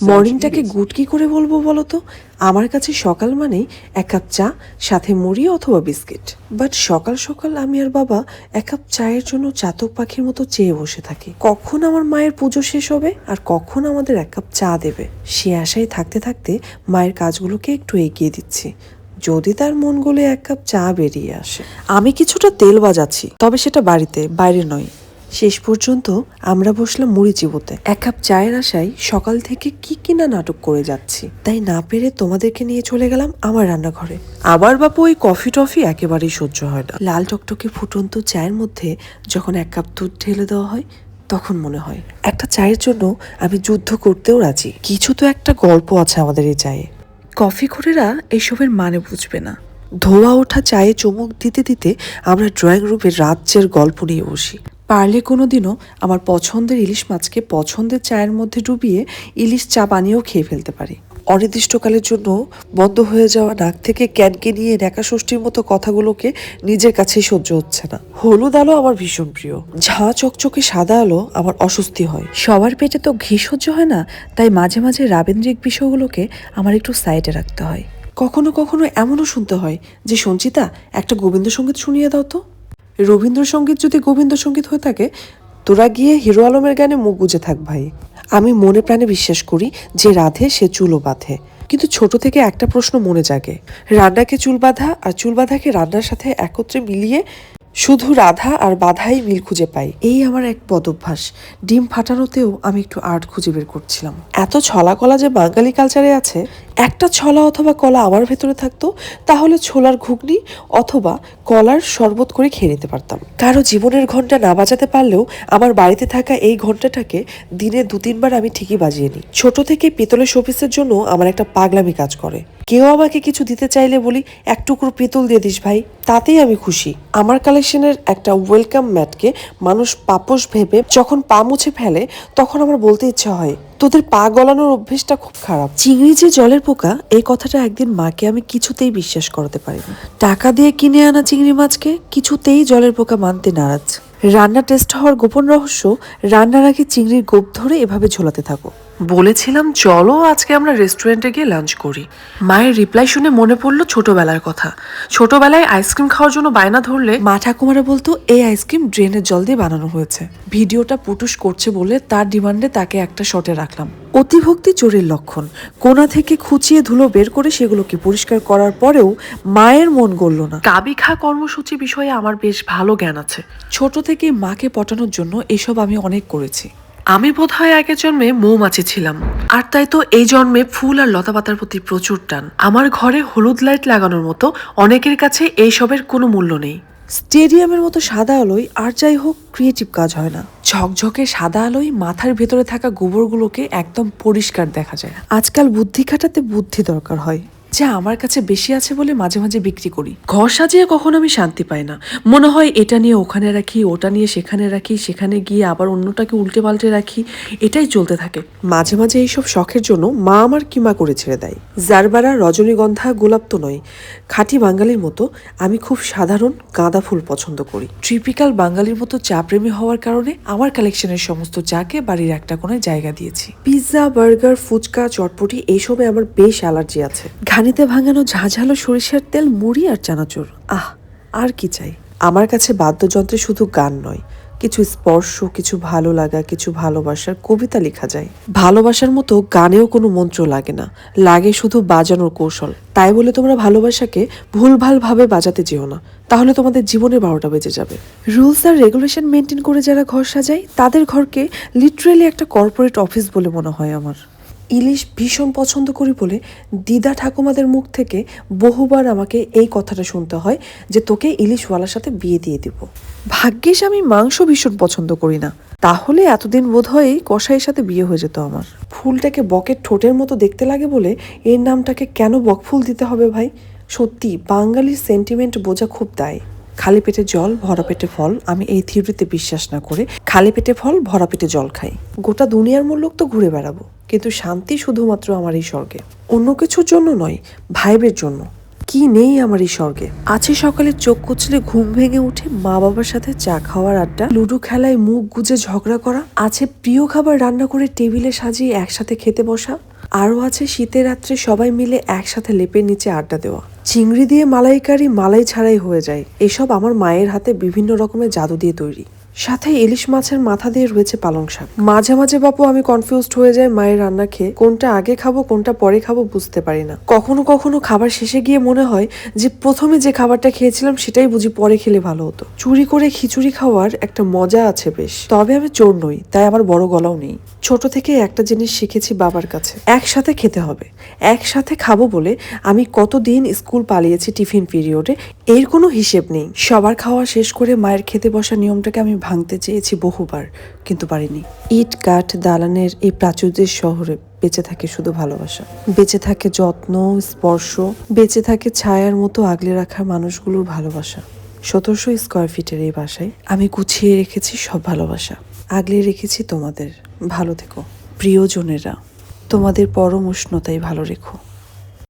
মর্নিংটাকে good কি করে বলবো বলো তো? আমার কাছে সকাল মানেই এক কাপ চা, সাথে মুড়ি অথবা বিস্কিট। বাট সকাল সকাল আমি আর বাবা এক কাপ চায়ের জন্য চাতক পাখির মতো চেয়ে বসে থাকি, কখন আমার মায়ের পুজো শেষ হবে আর কখন আমাদের এক কাপ চা দেবে। সে আশায় থাকতে থাকতে মায়ের কাজগুলোকে একটু এগিয়ে দিচ্ছি, যদি তার মন গলে এক কাপ চা বেরিয়ে আসে। আমি কিছুটা তেল বাজাচ্ছি, তবে সেটা বাড়িতে, বাইরে নয়। শেষ পর্যন্ত আমরা বসলাম মুড়ি চিবোতে। এক কাপ চায়ের আশায় সকাল থেকে কি না নাটক করে যাচ্ছি, তাই না পেরে তোমাদেরকে নিয়ে চলে গেলাম আমার রান্নাঘরে। আমার বাপু ওই কফি টফি একেবারেই সহ্য হয় না। লাল টকটকে ফুটন্ত চায়ের মধ্যে যখন এক কাপ দুধ ঢেলে দেওয়া হয়, তখন মনে হয় একটা চায়ের জন্য আমি যুদ্ধ করতেও রাজি। কিছু তো একটা গল্প আছে আমাদের এই চায়ে। কফি খোরেরা এসবের মানে বুঝবে না। ধোয়া ওঠা চায়ে চুমুক দিতে দিতে আমরা ড্রয়িং রুমে রাজ্যের গল্প নিয়ে বসি। পারলে কোনোদিনও আমার পছন্দের ইলিশ মাছকে পছন্দের চায়ের মধ্যে ডুবিয়ে ইলিশ চা বানিয়েও খেয়ে ফেলতে পারি। অনির্দিষ্টকালের জন্য বন্ধ হয়ে যাওয়া নাক থেকে ক্যানকে নিয়ে ন্যাকা ষষ্ঠীর মতো কথাগুলোকে নিজের কাছেই সহ্য হচ্ছে না। হলুদ আলো আমার ভীষণ প্রিয়, ঝাঁ চকচকে সাদা আলো আমার অস্বস্তি হয়। সবার পেটে তো ঘি সহ্য হয় না, তাই মাঝে মাঝে রাবীন্দ্রিক বিষয়গুলোকে আমার একটু সাইডে রাখতে হয়। কখনো কখনো এমনও শুনতে হয় যে, সঞ্চিতা একটা গোবিন্দসঙ্গীত শুনিয়ে দাও তো। রবীন্দ্রসঙ্গীত যদি গোবিন্দসঙ্গীত হয়ে থাকে, তোরা গিয়ে হিরো আলমের গানে মুখ গুজে থাক ভাই। আমি মনে প্রাণে বিশ্বাস করি যে রাধে সে চুলও বাঁধে, কিন্তু ছোট থেকে একটা প্রশ্ন মনে জাগে, রান্নাকে চুল বাঁধা আর চুল বাঁধাকে রান্নার সাথে একত্রে মিলিয়ে শুধু রাধা আর বাধাই মিল খুঁজে পাই। এই আমার এক বদভ্যাস। ডিম ফাটানোতেও আমি একটু আর্ট খুঁজে বের করছিলাম। এত ছলা কলা যে বাঙালি কালচারে আছে, একটা ছলা অথবা কলা আমার ভেতরে থাকতো, তাহলে ছোলার ঘুগনি অথবা কলার শরবত করে খেয়ে নিতে পারতাম। কারো জীবনের ঘন্টা না বাজাতে পারলেও আমার বাড়িতে থাকা এই ঘন্টাটাকে দিনে 2-3 বার আমি ঠিকই বাজিয়ে নিই। ছোট থেকে পিতলের শোপিসের জন্য আমার একটা পাগলামি কাজ করে। কেউ আমাকে কিছু দিতে চাইলে বলি, এক টুকরো পিতল দিয়ে দিস ভাই, তাতেই আমি খুশি। আমার কালেকশনের একটা ওয়েলকাম ম্যাটকে মানুষ পাপোশ ভেবে যখন পা মুছে ফেলে, তখন আমার বলতে ইচ্ছা হয়, তোদের পা গলানোর অভ্যেসটা খুব খারাপ। চিংড়ি যে জলের পোকা, এই কথাটা একদিন মাকে আমি কিছুতেই বিশ্বাস করাতে পারিনি। টাকা দিয়ে কিনে আনা চিংড়ি মাছকে কিছুতেই জলের পোকা মানতে নারাজ। রান্না টেস্ট হওয়ার গোপন রহস্য, রান্নার আগে চিংড়ির গোপ ধরে এভাবে ঝোলাতে থাকো। বলেছিলাম চলো আজকে আমরা রেস্টুরেন্টে গিয়ে লাঞ্চ করি। মায়ের রিপ্লাই শুনে মনে পড়লো ছোটবেলার কথা। ছোটবেলায় আইসক্রিম খাওয়ার জন্য বায়না ধরলে মা ঠাকুমারা বলতো, এই আইসক্রিম ড্রেনের জল দিয়ে বানানো হয়েছে। ভিডিওটা পুটুস করছে বলে তার ডিমান্ডে তাকে একটা শটে রাখলাম। অতিভক্তি চোরের লক্ষণ। কোনা থেকে খুঁচিয়ে ধুলো বের করে সেগুলোকে পরিষ্কার করার পরেও মায়ের মন গড়ল না। কাবিখা কর্মসূচি বিষয়ে আমার বেশ ভালো জ্ঞান আছে। ছোট থেকে মাকে পটানোর জন্য এসব আমি অনেক করেছি। আমি বোধহয় আগের জন্মে মৌমাছি ছিলাম, আর তাই তো এই জন্মে ফুল আর লতা পাতার প্রতি প্রচুর টান। আমার ঘরে হলুদ লাইট লাগানোর মতো অনেকের কাছে এইসবের কোনো মূল্য নেই। স্টেডিয়ামের মতো সাদা আলোয় আর যাই হোক ক্রিয়েটিভ কাজ হয় না। ঝকঝকে সাদা আলোয় মাথার ভেতরে থাকা গোবরগুলোকে একদম পরিষ্কার দেখা যায়। আজকাল বুদ্ধি খাটাতে বুদ্ধি দরকার হয়, যা আমার কাছে বেশি আছে বলে মাঝে মাঝে বিক্রি করি। ঘর সাজিয়ে কখনো আমি শান্তি পাই না। মনে হয় এটা নিয়ে ওখানে রাখি, ওটা নিয়ে সেখানে রাখি, সেখানে গিয়ে আবার অন্যটাকে উল্টে পাল্টে রাখি, এটাই চলতে থাকে। মাঝে মাঝে এইসব শখের জন্য মা আমার কিমা করে ছেড়ে দেয়। জারবারা, রজনীগন্ধা, গোলাপ তো নয়। খাঁটি বাঙালির মতো আমি খুব সাধারণ গাঁদা ফুল পছন্দ করি। ট্রিপিক্যাল বাঙালির মতো চা প্রেমী হওয়ার কারণে আমার কালেকশনের সমস্ত চাকে বাড়ির একটা কোণায় জায়গা দিয়েছি। পিৎজা, বার্গার, ফুচকা, চটপটি এইসবে আমার বেশ অ্যালার্জি আছে। ঘানিতে ভাঙানো ঝাঁঝালো সরিষার তেল, মুড়ি আর চানাচুর, আহ, আর কি চাই। আমার কাছে বাদ্যযন্ত্রে শুধু গান নয়, কিছু স্পর্শ, কিছু ভালো লাগা, কিছু ভালোবাসার কবিতা লেখা যায়। ভালোবাসার মতো গানেও কোনো মন্ত্র লাগে না, লাগে শুধু বাজানোর কৌশল। তাই বলে তোমরা ভালোবাসাকে ভুলভাল ভাবে বাজাতে যেও না, তাহলে তোমাদের জীবনে 12টা বেজে যাবে। রুলস আর রেগুলেশন মেনটেন করে যারা ঘর সাজায়, তাদের ঘরকে লিটারেলি একটা কর্পোরেট অফিস বলে মনে হয় আমার। ইলিশ ভীষণ পছন্দ করি বলে দিদা ঠাকুমাদের মুখ থেকে বহুবার আমাকে এই কথাটা শুনতে হয় যে, তোকে ইলিশওয়ালার সাথে বিয়ে দিয়ে দিব। ভাগ্যিস আমি মাংস ভীষণ পছন্দ করি না, তাহলে এতদিন বোধহয় কসাইয়ের সাথে বিয়ে হয়ে যেত আমার। ফুলটাকে বকের ঠোঁটের মতো দেখতে লাগে বলে এর নামটাকে কেন বকফুল দিতে হবে ভাই? সত্যি বাঙালির সেন্টিমেন্ট বোঝা খুব দায়। খালি পেটে জল, ভরা পেটে ফল, আমি এই থিওরিতে বিশ্বাস না করে খালি পেটে ফল, ভরা পেটে জল খাই। গোটা দুনিয়ার মূল্যক তো ঘুরে বেড়াবো, কিন্তু শান্তি শুধুমাত্র আমার এই স্বর্গে। অন্য কিছুর জন্য নয়, ভাইবের জন্য। কি নেই আমার এই স্বর্গে? আছে সকালে চোখ কুচলে ঘুম ভেঙে উঠে মা বাবার সাথে চা খাওয়ার আড্ডা, লুডো খেলায় মুখ গুজে ঝগড়া করা। আছে প্রিয় খাবার রান্না করে টেবিলে সাজিয়ে একসাথে খেতে বসা। আরও আছে শীতের রাত্রে সবাই মিলে একসাথে লেপের নিচে আড্ডা দেওয়া, চিংড়ি দিয়ে মালাইকারি মালাই ছাড়াই হয়ে যায়। এসব আমার মায়ের হাতে বিভিন্ন রকমের জাদু দিয়ে তৈরি। সাথে ইলিশ মাছের মাথা দিয়ে রয়েছে পালং শাক। মাঝে মাঝে বাপু আমি কনফিউজড হয়ে যাই মায়ের রান্না খেয়ে, কোনটা আগে খাবো কোনটা পরে খাবো বুঝতে পারি না। কখনো কখনো খাবার শেষে গিয়ে মনে হয় যে প্রথমে যে খাবারটা খেয়েছিলাম সেটাই বুঝি পরে খেলে ভালো হতো। চুরি করে খিচুড়ি খাওয়ার একটা মজা আছে বেশ, তবে আমি চোর নই তাই আমার বড় গলাও নেই। ছোট থেকে একটা জিনিস শিখেছি বাবার কাছে, একসাথে খেতে হবে। একসাথে খাবো বলে আমি কতদিন স্কুল পালিয়েছি টিফিন পিরিয়ডে, এর কোনো হিসেব নেই। সবার খাওয়া শেষ করে মায়ের খেতে বসা নিয়মটাকে আমি ভাঙতে চেয়েছি বহুবার, কিন্তু পারিনি। ইট কাঠ দালানের এই প্রাচুর্যের শহরে বেঁচে থাকে শুধু ভালোবাসা, বেঁচে থাকে যত্ন, স্পর্শ, বেঁচে থাকে ছায়ার মতো আগলে রাখা মানুষগুলোর ভালোবাসা। 1700 স্কোয়ার ফিটের এই বাসায় আমি গুছিয়ে রেখেছি সব ভালোবাসা, আগলে রেখেছি তোমাদের। ভালো থেকো প্রিয়জনেরা, তোমাদের পরম উষ্ণতায় ভালো রেখো।